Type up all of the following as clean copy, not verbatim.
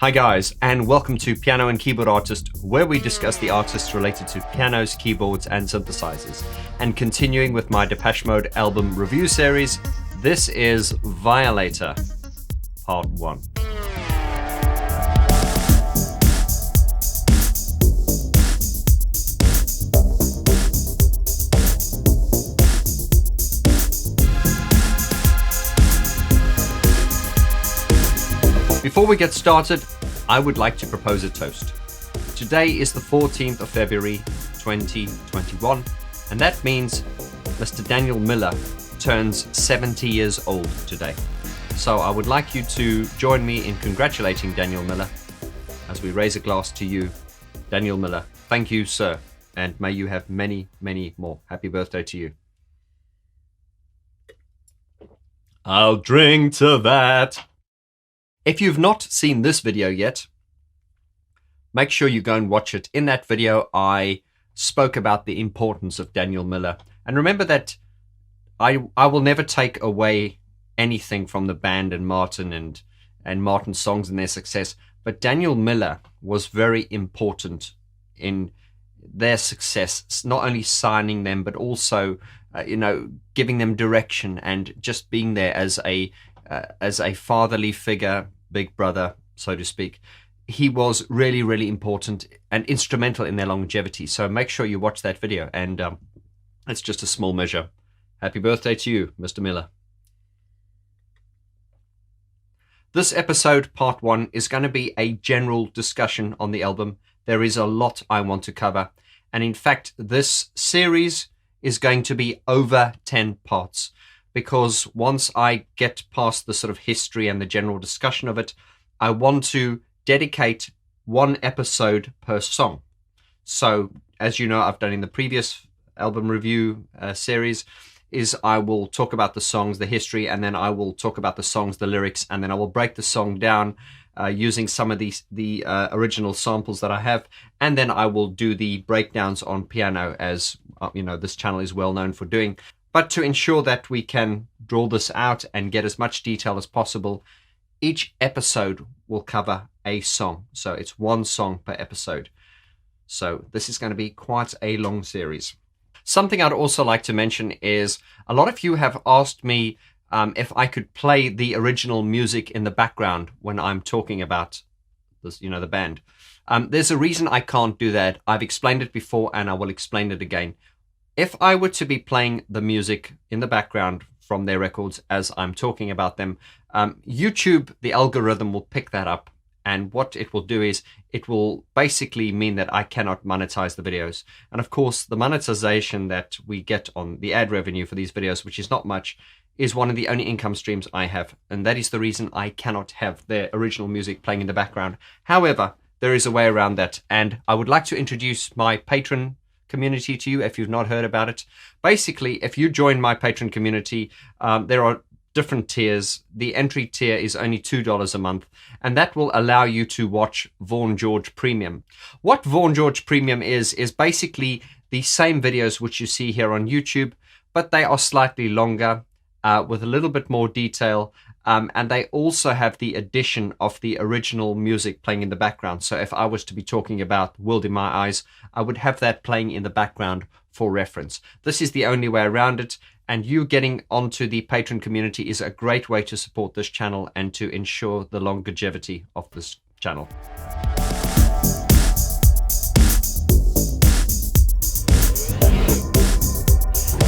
Hi guys, and welcome to Piano and Keyboard Artist, where we discuss the artists related to pianos, keyboards, and synthesizers. And continuing with my Depeche Mode album review series, this is Violator, Part 1. Before we get started, I would like to propose a toast. Today is the 14th of February 2021, and that means Mr. Daniel Miller turns 70 years old today. So I would like you to join me in congratulating Daniel Miller as we raise a glass to you, Daniel Miller. Thank you, sir, and may you have many, many more. Happy birthday to you. I'll drink to that. If you've not seen this video yet, make sure you go and watch it. In that video, I spoke about the importance of Daniel Miller. And remember that I will never take away anything from the band and Martin and Martin's songs and their success. But Daniel Miller was very important in their success, not only signing them, but also, giving them direction and just being there as a fatherly figure, big brother, so to speak. He was really, really important and instrumental in their longevity. So make sure you watch that video. And it's just a small measure. Happy birthday to you, Mr. Miller. This episode, part 1, is going to be a general discussion on the album. There is a lot I want to cover. And in fact, this series is going to be over 10 parts. Because once I get past the sort of history and the general discussion of it, I want to dedicate one episode per song. So, as you know, I've done in the previous album review series, is I will talk about the songs, the history, and then I will talk about the songs, the lyrics, and then I will break the song down using some of the original samples that I have, and then I will do the breakdowns on piano, as this channel is well known for doing. But to ensure that we can draw this out and get as much detail as possible, each episode will cover a song. So it's one song per episode. So this is going to be quite a long series. Something I'd also like to mention is a lot of you have asked me if I could play the original music in the background when I'm talking about this, the band. There's a reason I can't do that. I've explained it before and I will explain it again. If I were to be playing the music in the background from their records as I'm talking about them, YouTube, the algorithm will pick that up. And what it will do is it will basically mean that I cannot monetize the videos. And of course, the monetization that we get on the ad revenue for these videos, which is not much, is one of the only income streams I have. And that is the reason I cannot have their original music playing in the background. However, there is a way around that. And I would like to introduce my Patreon community to you if you've not heard about it. Basically, if you join my Patreon community, there are different tiers. The entry tier is only $2 a month, and that will allow you to watch Vaughan George Premium. What Vaughan George Premium is basically the same videos which you see here on YouTube, but they are slightly longer, with a little bit more detail, and they also have the addition of the original music playing in the background. So if I was to be talking about World in My Eyes, I would have that playing in the background for reference. This is the only way around it, and you getting onto the Patreon community is a great way to support this channel and to ensure the longevity of this channel.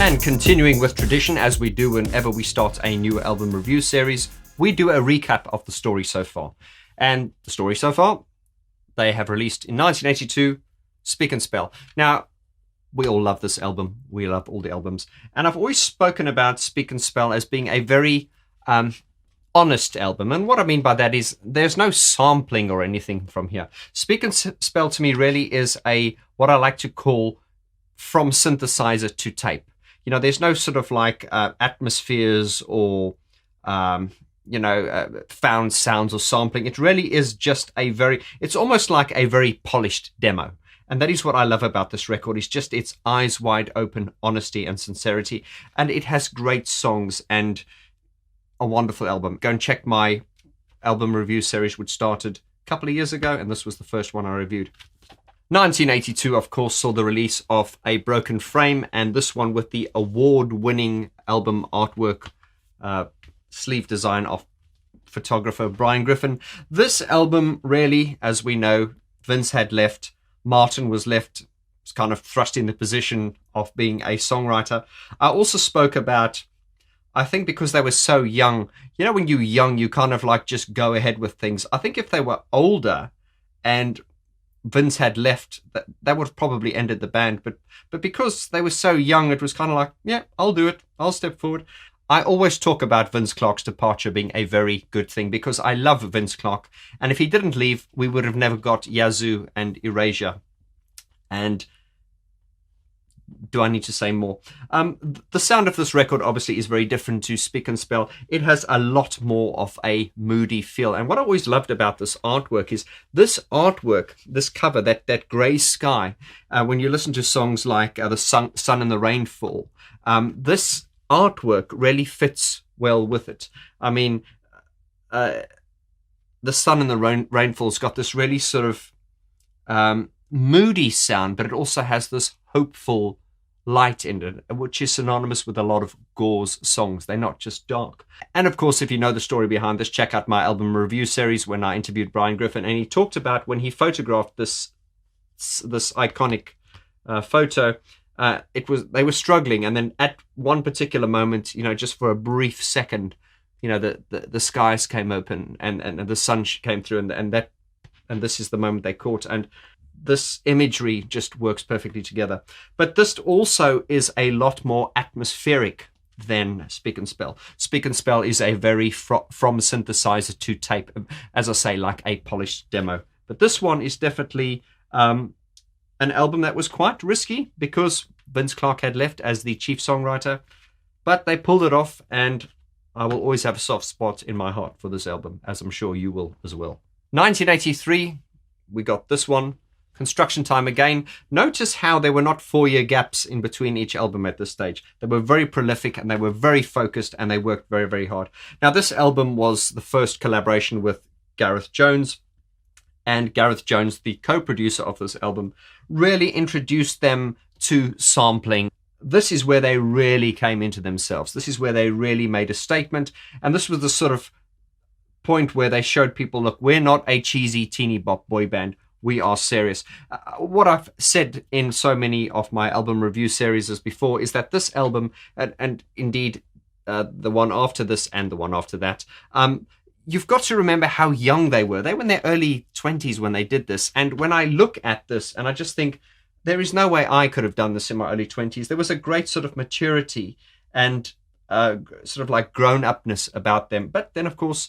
And continuing with tradition, as we do whenever we start a new album review series, we do a recap of the story so far. And the story so far, they have released in 1982, Speak and Spell. Now, we all love this album. We love all the albums. And I've always spoken about Speak and Spell as being a very honest album. And what I mean by that is there's no sampling or anything from here. Speak and Spell to me really is what I like to call from synthesizer to tape. There's no sort of like atmospheres or, found sounds or sampling. It really is just it's almost like a very polished demo. And that is what I love about this record. It's just its eyes wide open honesty and sincerity. And it has great songs and a wonderful album. Go and check my album review series, which started couple of years ago, and this was the first one I reviewed. 1982, of course, saw the release of A Broken Frame, and this one with the award-winning album artwork sleeve design of photographer Brian Griffin. This album, really, as we know, Vince had left, Martin was left, was kind of thrust in the position of being a songwriter. I also spoke about, I think because they were so young, you know, when you're young, you kind of like just go ahead with things. I think if they were older and Vince had left, that would have probably ended the band. But because they were so young, it was kind of like, yeah, I'll do it. I'll step forward. I always talk about Vince Clarke's departure being a very good thing because I love Vince Clarke. And if he didn't leave, we would have never got Yazoo and Erasure. And do I need to say more? The sound of this record obviously is very different to Speak and Spell. It has a lot more of a moody feel. And what I always loved about this artwork is this artwork, this cover, that grey sky. When you listen to songs like The Sun and the Rainfall, this artwork really fits well with it. I mean, The Sun and the Rainfall's got this really sort of moody sound, but it also has this hopeful light in it, which is synonymous with a lot of Gore's songs. They're not just dark. And of course, if you know the story behind this, check out my album review series when I interviewed Brian Griffin, and he talked about when he photographed this iconic photo. They were struggling, and then at one particular moment, you know, just for a brief second, you know, the skies came open and the sun came through, and this is the moment they caught. And this imagery just works perfectly together. But this also is a lot more atmospheric than Speak and Spell. Speak and Spell is a very from synthesizer to tape, as I say, like a polished demo. But this one is definitely an album that was quite risky because Vince Clarke had left as the chief songwriter, but they pulled it off, and I will always have a soft spot in my heart for this album, as I'm sure you will as well. 1983, we got this one, Construction Time again. Notice how there were not 4-year gaps in between each album at this stage. They were very prolific and they were very focused and they worked very, very hard. Now, this album was the first collaboration with Gareth Jones, and Gareth Jones, the co-producer of this album, really introduced them to sampling. This is where they really came into themselves. This is where they really made a statement, and this was the sort of point where they showed people, look, we're not a cheesy teeny bop boy band. We are serious. What I've said in so many of my album review series as before is that this album, and indeed the one after this and the one after that, you've got to remember how young they were. They were in their early 20s when they did this. And when I look at this, and I just think, there is no way I could have done this in my early 20s. There was a great sort of maturity and sort of like grown-upness about them. But then, of course,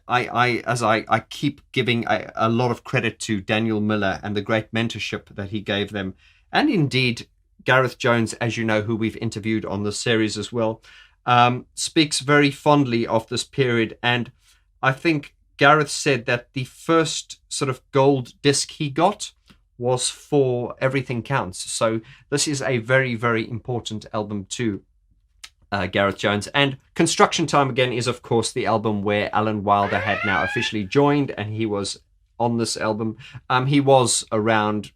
I keep giving a lot of credit to Daniel Miller and the great mentorship that he gave them. And indeed, Gareth Jones, as you know, who we've interviewed on this series as well, speaks very fondly of this period. And I think Gareth said that the first sort of gold disc he got was for Everything Counts. So this is a very, very important album to Gareth Jones. And Construction Time again is, of course, the album where Alan Wilder had now officially joined, and he was on this album. He was around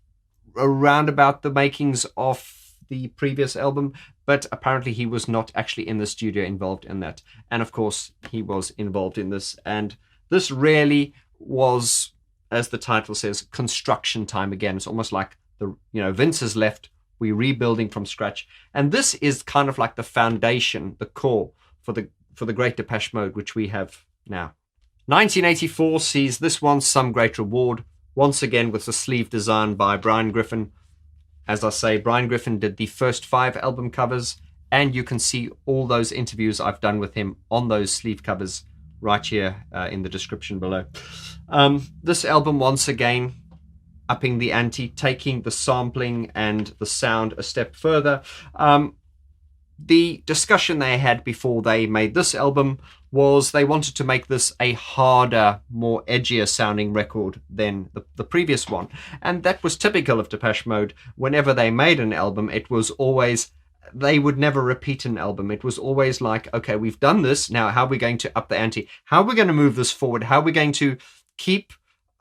about the makings of the previous album, but apparently he was not actually in the studio involved in that. And of course, he was involved in this. And this really was, as the title says, construction time again. It's almost like Vince has left. We're rebuilding from scratch. And this is kind of like the foundation, the core for the great Depeche Mode, which we have now. 1984 sees this one, Some Great Reward, once again with the sleeve design by Brian Griffin. As I say, Brian Griffin did the first 5 album covers, and you can see all those interviews I've done with him on those sleeve covers right here in the description below. This album, once again, upping the ante, taking the sampling and the sound a step further. The discussion they had before they made this album was they wanted to make this a harder, more edgier sounding record than the previous one. And that was typical of Depeche Mode. Whenever they made an album, it was always, they would never repeat an album. It was always like, okay, we've done this, now how are we going to up the ante? How are we going to move this forward? How are we going to keep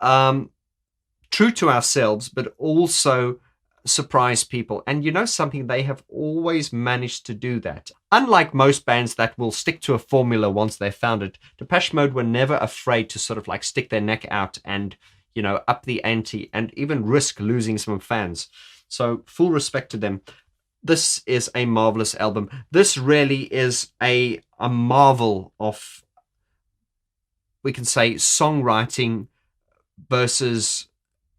true to ourselves, but also surprise people. And you know something, they have always managed to do that. Unlike most bands that will stick to a formula once they've found it, Depeche Mode were never afraid to sort of like stick their neck out and, you know, up the ante and even risk losing some fans. So full respect to them. This is a marvelous album. This really is a marvel of, we can say, songwriting versus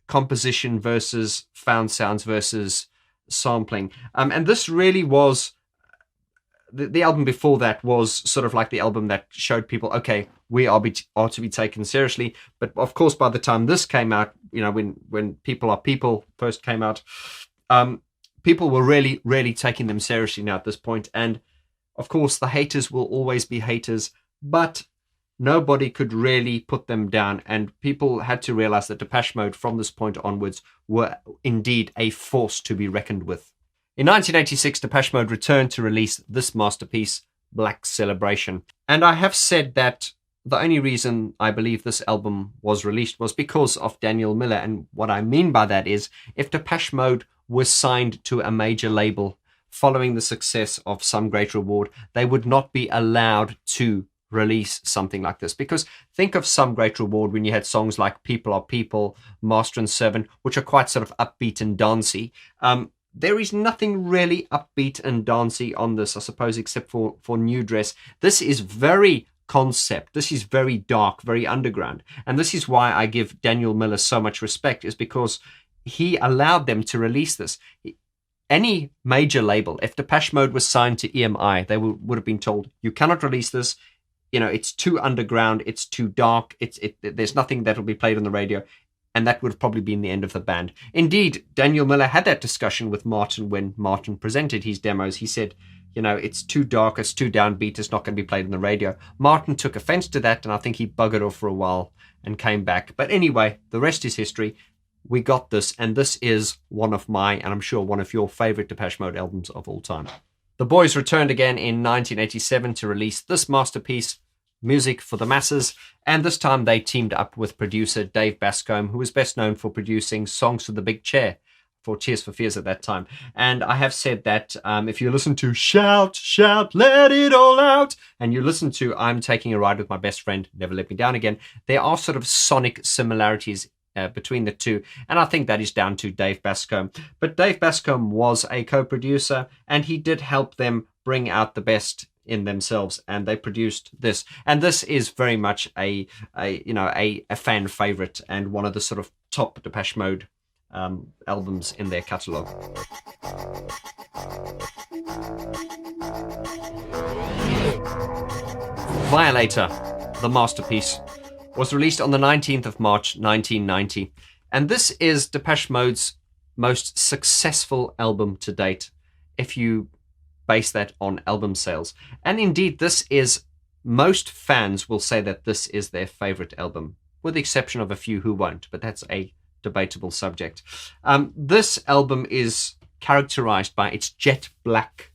composition versus found sounds versus sampling. And this really was, the album before that was sort of like the album that showed people, okay, we are to be taken seriously. But of course, by the time this came out, you know, when People Are People first came out, people were really, really taking them seriously now at this point. And of course, the haters will always be haters, but nobody could really put them down, and people had to realize that Depeche Mode from this point onwards were indeed a force to be reckoned with. In 1986, Depeche Mode returned to release this masterpiece, Black Celebration. And I have said that the only reason I believe this album was released was because of Daniel Miller, and what I mean by that is, if Depeche Mode was signed to a major label following the success of Some Great Reward, they would not be allowed to release something like this. Because think of Some Great Reward when you had songs like People Are People, Master and Servant, which are quite sort of upbeat and dancey. There is nothing really upbeat and dancey on this, I suppose, except for New Dress. This is very concept. This is very dark, very underground. And this is why I give Daniel Miller so much respect, is because he allowed them to release this. Any major label, if Depeche Mode was signed to EMI, they would have been told, you cannot release this. You know, it's too underground, it's too dark, there's nothing that will be played on the radio, and that would have probably been the end of the band. Indeed, Daniel Miller had that discussion with Martin when Martin presented his demos. He said, you know, it's too dark, it's too downbeat, it's not going to be played on the radio. Martin took offense to that, and I think he buggered off for a while and came back. But anyway, the rest is history. We got this, and this is one of my, and I'm sure one of your favorite Depeche Mode albums of all time. The boys returned again in 1987 to release this masterpiece, Music for the Masses, and this time they teamed up with producer Dave Bascombe, who was best known for producing songs for The Big Chair for Tears for Fears at that time. And I have said that if you listen to Shout, Shout, Let It All Out, and you listen to I'm Taking a Ride with My Best Friend, Never Let Me Down Again, there are sort of sonic similarities between the two, and I think that is down to Dave Bascombe. But Dave Bascombe was a co-producer, and he did help them bring out the best in themselves, and they produced this. And this is very much a fan favorite and one of the sort of top Depeche Mode albums in their catalogue. Violator, the masterpiece, was released on the 19th of March 1990, and this is Depeche Mode's most successful album to date, if you base that on album sales. And indeed, this is, most fans will say that this is their favorite album, with the exception of a few who won't, but that's a debatable subject. This album is characterized by its jet black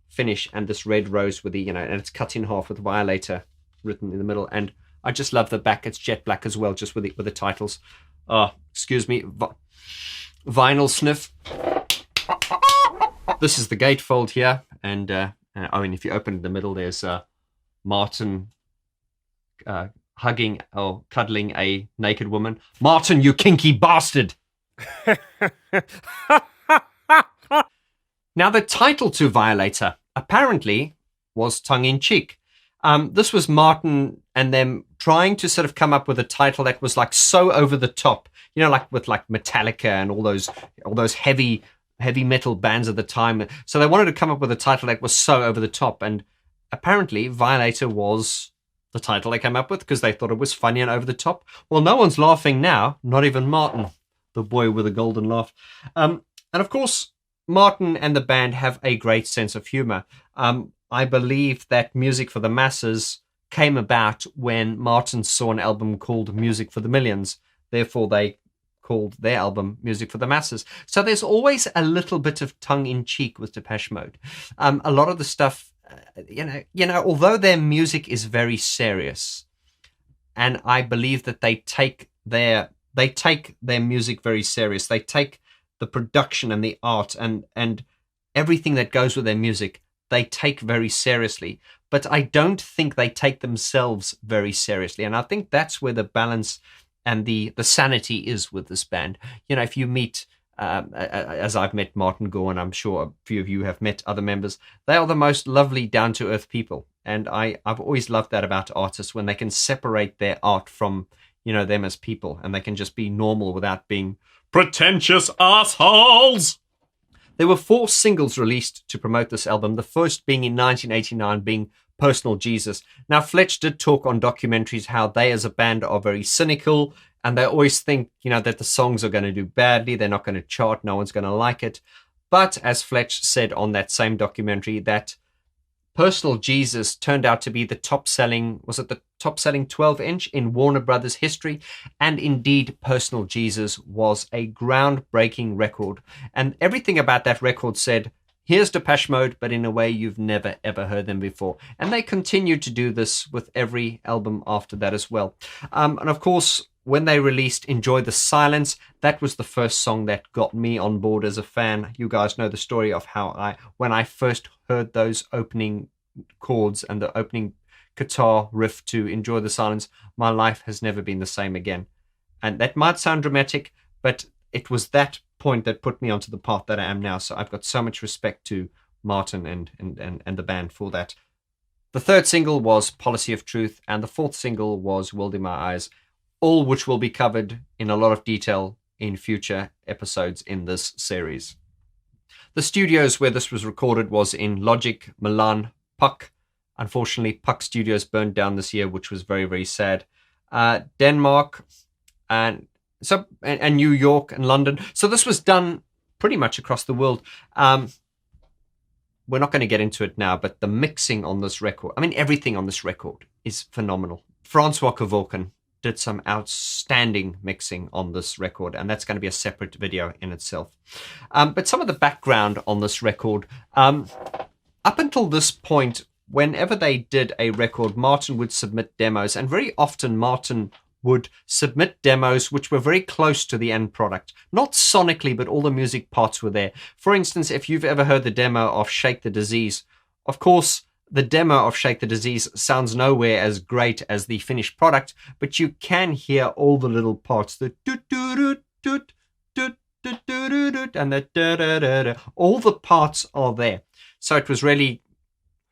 finish and this red rose with the, and it's cut in half with Violator written in the middle. And I just love the back. It's jet black as well, just with the titles. Excuse me, vinyl sniff. This is the gatefold here, and if you open in the middle, there's Martin hugging or cuddling a naked woman. Martin, you kinky bastard! Now, the title to Violator apparently was tongue-in-cheek. This was Martin and them trying to sort of come up with a title that was like so over the top, like with like Metallica and all those heavy metal bands at the time. So they wanted to come up with a title that was so over the top, and apparently Violator was the title they came up with because they thought it was funny and over the top. Well, no one's laughing now, not even Martin, the boy with a golden laugh. And of course, Martin and the band have a great sense of humor. I believe that Music for the Masses came about when Martin saw an album called Music for the Millions. Therefore, they called their album Music for the Masses. So there's always a little bit of tongue-in-cheek with Depeche Mode. A lot of the stuff, although their music is very serious, and I believe that they take they take their music very serious. They take the production and the art and everything that goes with their music, they take very seriously. But I don't think they take themselves very seriously. And I think that's where the balance and the sanity is with this band. You know, if you meet, as I've met Martin Gore, and I'm sure a few of you have met other members, they are the most lovely, down-to-earth people. And I've always loved that about artists, when they can separate their art from, you know, them as people, and they can just be normal without being pretentious assholes. There were 4 singles released to promote this album, the first being in 1989, being Personal Jesus. Now, Fletch did talk on documentaries how they as a band are very cynical, and they always think, you know, that the songs are going to do badly, they're not going to chart, no one's going to like it. But as Fletch said on that same documentary, that Personal Jesus turned out to be the top-selling 12-inch in Warner Brothers history, and indeed Personal Jesus was a groundbreaking record. And everything about that record said, here's Depeche Mode, but in a way you've never ever heard them before. And they continued to do this with every album after that as well. And of course, when they released Enjoy the Silence, that was the first song that got me on board as a fan. You guys know the story of how when I first heard those opening chords and the opening guitar riff to Enjoy the Silence, my life has never been the same again. And that might sound dramatic, but it was that point that put me onto the path that I am now. So I've got so much respect to Martin and the band for that. The third single was Policy of Truth, and the fourth single was World in My Eyes, all which will be covered in a lot of detail in future episodes in this series. The studios where this was recorded was in Logic, Milan, Puck. Unfortunately, Puck Studios burned down this year, which was very, very sad. Denmark and New York and London. So this was done pretty much across the world. We're not going to get into it now, but the mixing on this record, I mean, everything on this record is phenomenal. Francois Kevorkian did some outstanding mixing on this record, and that's going to be a separate video in itself. But some of the background on this record, up until this point, whenever they did a record, Martin would submit demos, and very often Martin would submit demos which were very close to the end product. Not sonically, but all the music parts were there. For instance, if you've ever heard the demo of Shake the Disease, of course, the demo of Shake the Disease sounds nowhere as great as the finished product, but you can hear all the little parts, the doot-doot-doot, doot-doot-doot, and the da-da-da-da. All the parts are there. So it was really,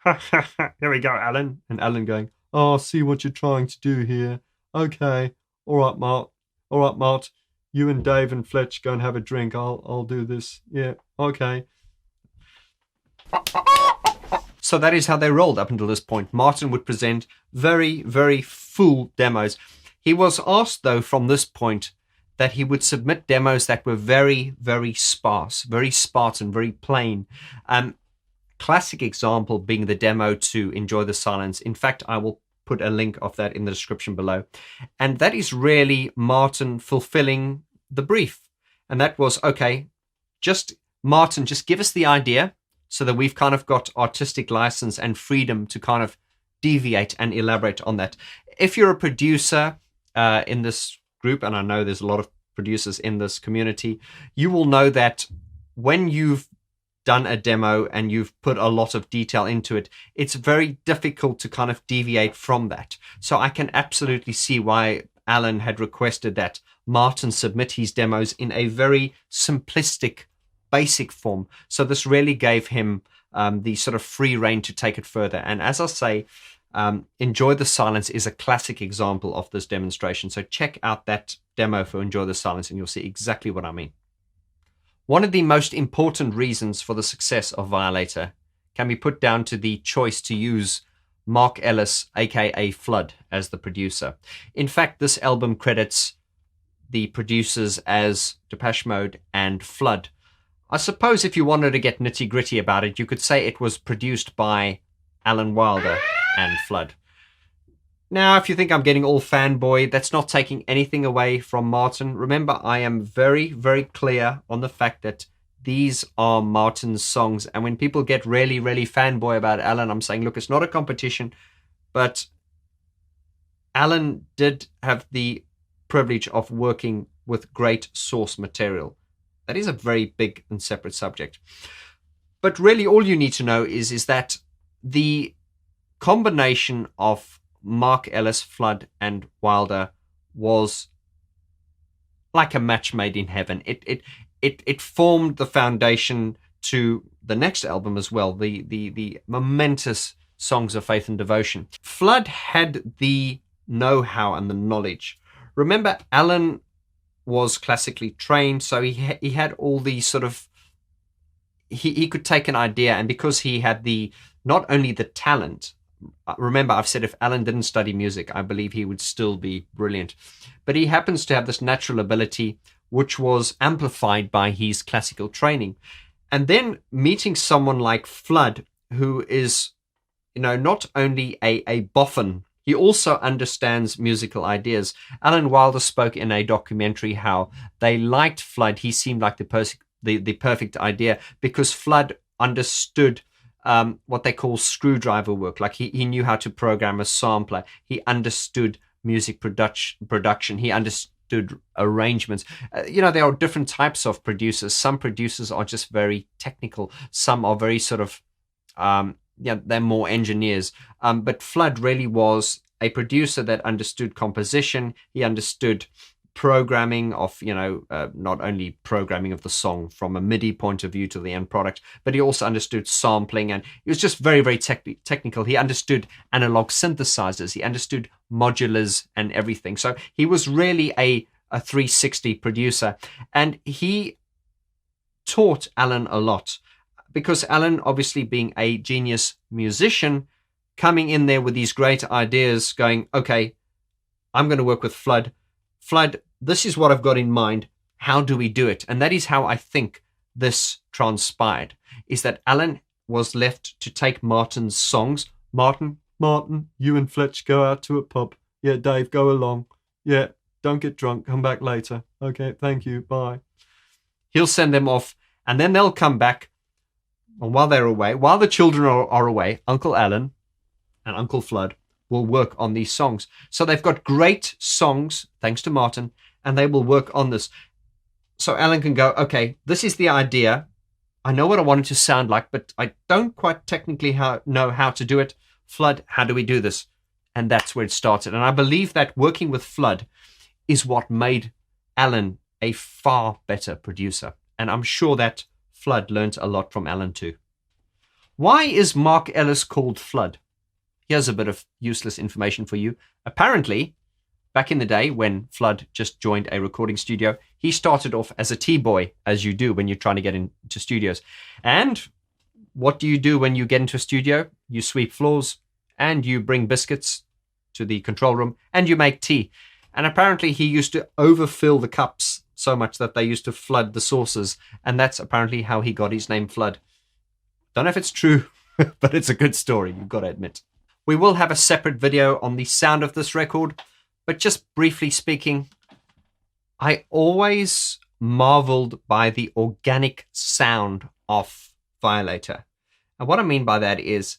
here we go, Alan. And Alan going, oh, I see what you're trying to do here. Okay, all right, Mart. All right, Mart. You and Dave and Fletch go and have a drink. I'll do this. Yeah, okay. So that is how they rolled up until this point. Martin would present very, very full demos. He was asked, though, from this point, that he would submit demos that were very, very sparse, very Spartan, very plain. Classic example being the demo to Enjoy the Silence. In fact, I will put a link of that in the description below. And that is really Martin fulfilling the brief. And that was, okay, Martin, just give us the idea so that we've kind of got artistic license and freedom to kind of deviate and elaborate on that. If you're a producer in this group, and I know there's a lot of producers in this community, you will know that when you've done a demo and you've put a lot of detail into it, it's very difficult to kind of deviate from that. So I can absolutely see why Alan had requested that Martin submit his demos in a very simplistic, basic form. So this really gave him the sort of free rein to take it further. And as I say, Enjoy the Silence is a classic example of this demonstration. So check out that demo for Enjoy the Silence and you'll see exactly what I mean. One of the most important reasons for the success of Violator can be put down to the choice to use Mark Ellis, aka Flood, as the producer. In fact, this album credits the producers as Depeche Mode and Flood. I suppose if you wanted to get nitty-gritty about it, you could say it was produced by Alan Wilder and Flood. Now, if you think I'm getting all fanboy, that's not taking anything away from Martin. Remember, I am very, very clear on the fact that these are Martin's songs. And when people get really, really fanboy about Alan, I'm saying, look, it's not a competition. But Alan did have the privilege of working with great source material. That is a very big and separate subject. But really all you need to know is that the combination of Mark Ellis, Flood, and Wilder was like a match made in heaven. It formed the foundation to the next album as well, the momentous Songs of Faith and Devotion. Flood had the know-how and the knowledge. Remember, Alan was classically trained, so he had all these sort of, he could take an idea, and because he had not only the talent, remember I've said if Alan didn't study music, I believe he would still be brilliant, but he happens to have this natural ability which was amplified by his classical training. And then meeting someone like Flood, who is, not only a boffin, he also understands musical ideas. Alan Wilder spoke in a documentary how they liked Flood. He seemed like the perfect idea because Flood understood what they call screwdriver work. Like he knew how to program a sampler. He understood music production. He understood arrangements. There are different types of producers. Some producers are just very technical. Some are very sort of, they're more engineers. But Flood really was a producer that understood composition. He understood programming of, not only programming of the song from a MIDI point of view to the end product, but he also understood sampling, and he was just very, very technical. He understood analog synthesizers. He understood modulars and everything. So he was really a 360 producer, and he taught Alan a lot. Because Alan, obviously being a genius musician, coming in there with these great ideas, going, okay, I'm going to work with Flood. Flood, this is what I've got in mind. How do we do it? And that is how I think this transpired, is that Alan was left to take Martin's songs. Martin, you and Fletch go out to a pub. Yeah, Dave, go along. Yeah, don't get drunk. Come back later. Okay, thank you. Bye. He'll send them off, and then they'll come back. And while they're away, while the children are away, Uncle Alan and Uncle Flood will work on these songs. So they've got great songs, thanks to Martin, and they will work on this. So Alan can go, okay, this is the idea. I know what I want it to sound like, but I don't quite technically know how to do it. Flood, how do we do this? And that's where it started. And I believe that working with Flood is what made Alan a far better producer. And I'm sure that Flood learned a lot from Alan too. Why is Mark Ellis called Flood? Here's a bit of useless information for you. Apparently, back in the day when Flood just joined a recording studio, he started off as a T-boy, as you do when you're trying to get into studios. And what do you do when you get into a studio? You sweep floors and you bring biscuits to the control room and you make tea. And apparently he used to overfill the cups so much that they used to flood the saucers, and that's apparently how he got his name Flood. Don't know if it's true, but it's a good story, you've got to admit. We will have a separate video on the sound of this record, but just briefly speaking, I always marveled by the organic sound of Violator. And what I mean by that is,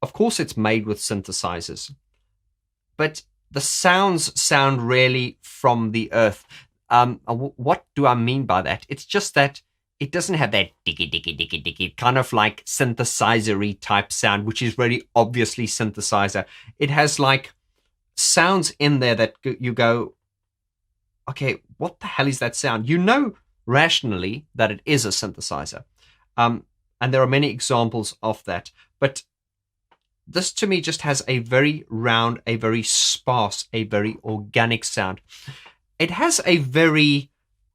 of course it's made with synthesizers, but the sounds sound really from the earth. What do I mean by that? It's just that it doesn't have that diggy kind of like synthesizer-y type sound, which is very obviously synthesizer. It has like sounds in there that you go, okay, what the hell is that sound? You know rationally that it is a synthesizer. And there are many examples of that. But this to me just has a very round, a very sparse, a very organic sound. It has a very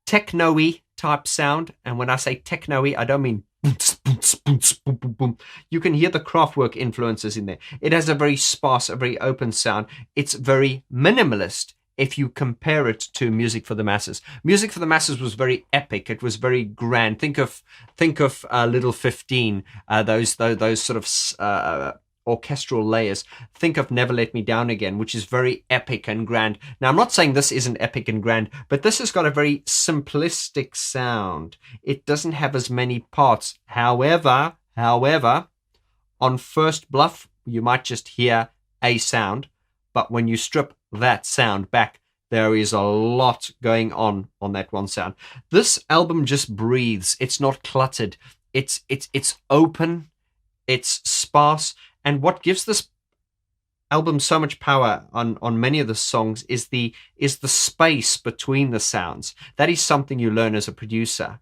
techno-y type sound. And when I say techno-y, I don't mean boom, boom, boom, boom, boom. You can hear the Kraftwerk influences in there. It has a very sparse, a very open sound. It's very minimalist if you compare it to Music for the Masses. Music for the Masses was very epic. It was very grand. Think of Little 15, those sort of orchestral layers. Think of Never Let Me Down Again, which is very epic and grand. Now, I'm not saying this isn't epic and grand, but this has got a very simplistic sound. It doesn't have as many parts. However, on first bluff, you might just hear a sound, but when you strip that sound back, There is a lot going on that one sound. This album just breathes. It's not cluttered. It's open. It's sparse. And what gives this album so much power on many of the songs is the space between the sounds. That is something you learn as a producer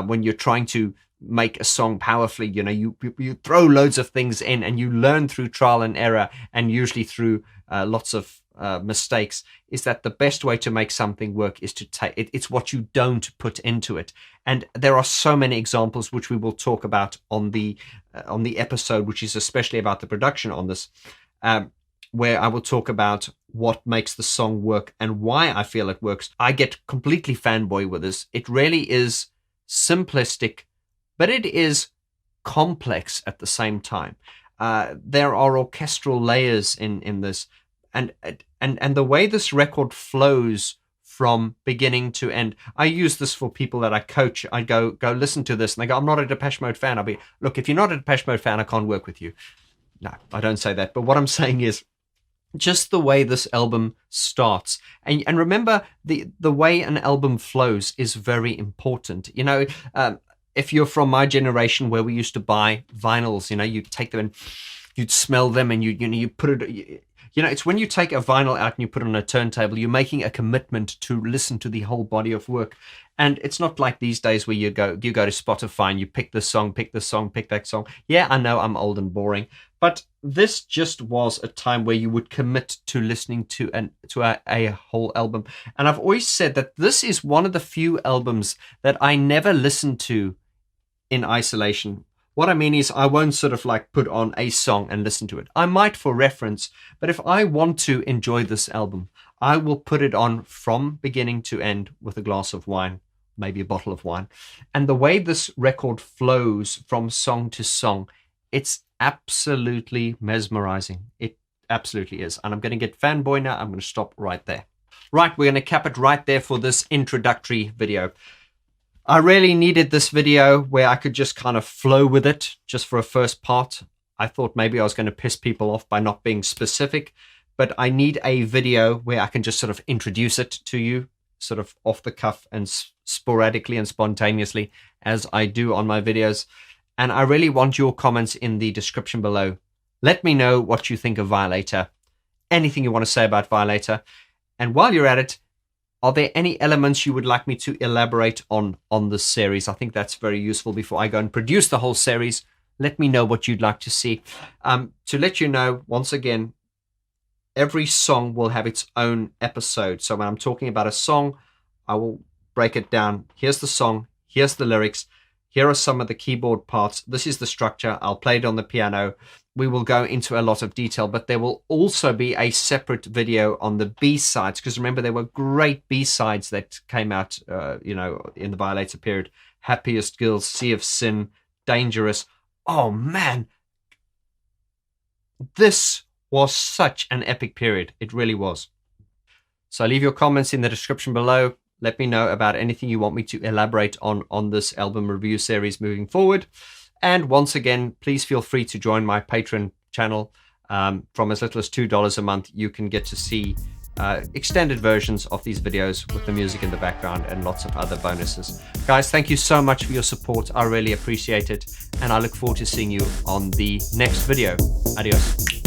when you're trying to make a song powerfully. You know, you throw loads of things in, and you learn through trial and error, and usually through lots of mistakes, is that the best way to make something work is to take it's what you don't put into it. And there are so many examples which we will talk about on the episode, which is especially about the production on this, where I will talk about what makes the song work and why I feel it works. I get completely fanboy with this. It really is simplistic, but it is complex at the same time. There are orchestral layers in this, and the way this record flows from beginning to end. I use this for people that I coach. I go listen to this, and they go, "I'm not a Depeche Mode fan." I'll be, "Look, if you're not a Depeche Mode fan, I can't work with you." No, I don't say that. But what I'm saying is, just the way this album starts, and remember, the way an album flows is very important. You know, if you're from my generation where we used to buy vinyls, you know, you'd take them and you'd smell them, and you put it. You know, it's when you take a vinyl out and you put it on a turntable, you're making a commitment to listen to the whole body of work. And it's not like these days where you go to Spotify and you pick this song, pick that song. Yeah, I know I'm old and boring, but this just was a time where you would commit to listening to a whole album. And I've always said that this is one of the few albums that I never listen to in isolation. What I mean is, I won't sort of like put on a song and listen to it. I might for reference, but if I want to enjoy this album, I will put it on from beginning to end with a glass of wine, maybe a bottle of wine. And the way this record flows from song to song, it's absolutely mesmerizing. It absolutely is. And I'm going to get fanboy now. I'm going to stop right there. Right, we're going to cap it right there for this introductory video. I really needed this video where I could just kind of flow with it just for a first part. I thought maybe I was going to piss people off by not being specific, but I need a video where I can just sort of introduce it to you, sort of off the cuff and sporadically and spontaneously, as I do on my videos. And I really want your comments in the description below. Let me know what you think of Violator, anything you want to say about Violator. And while you're at it, are there any elements you would like me to elaborate on this series? I think that's very useful before I go and produce the whole series. Let me know what you'd like to see. To let you know, once again, every song will have its own episode. So when I'm talking about a song, I will break it down. Here's the song. Here's the lyrics. Here are some of the keyboard parts. This is the structure. I'll play it on the piano. We will go into a lot of detail, but there will also be a separate video on the B-sides, because remember, there were great B-sides that came out, you know, in the Violator period. Happiest Girls, Sea of Sin, Dangerous. Oh, man. This was such an epic period. It really was. So leave your comments in the description below. Let me know about anything you want me to elaborate on this album review series moving forward. And once again, please feel free to join my Patreon channel. From as little as $2 a month, you can get to see extended versions of these videos with the music in the background and lots of other bonuses. Guys, thank you so much for your support. I really appreciate it. And I look forward to seeing you on the next video. Adios.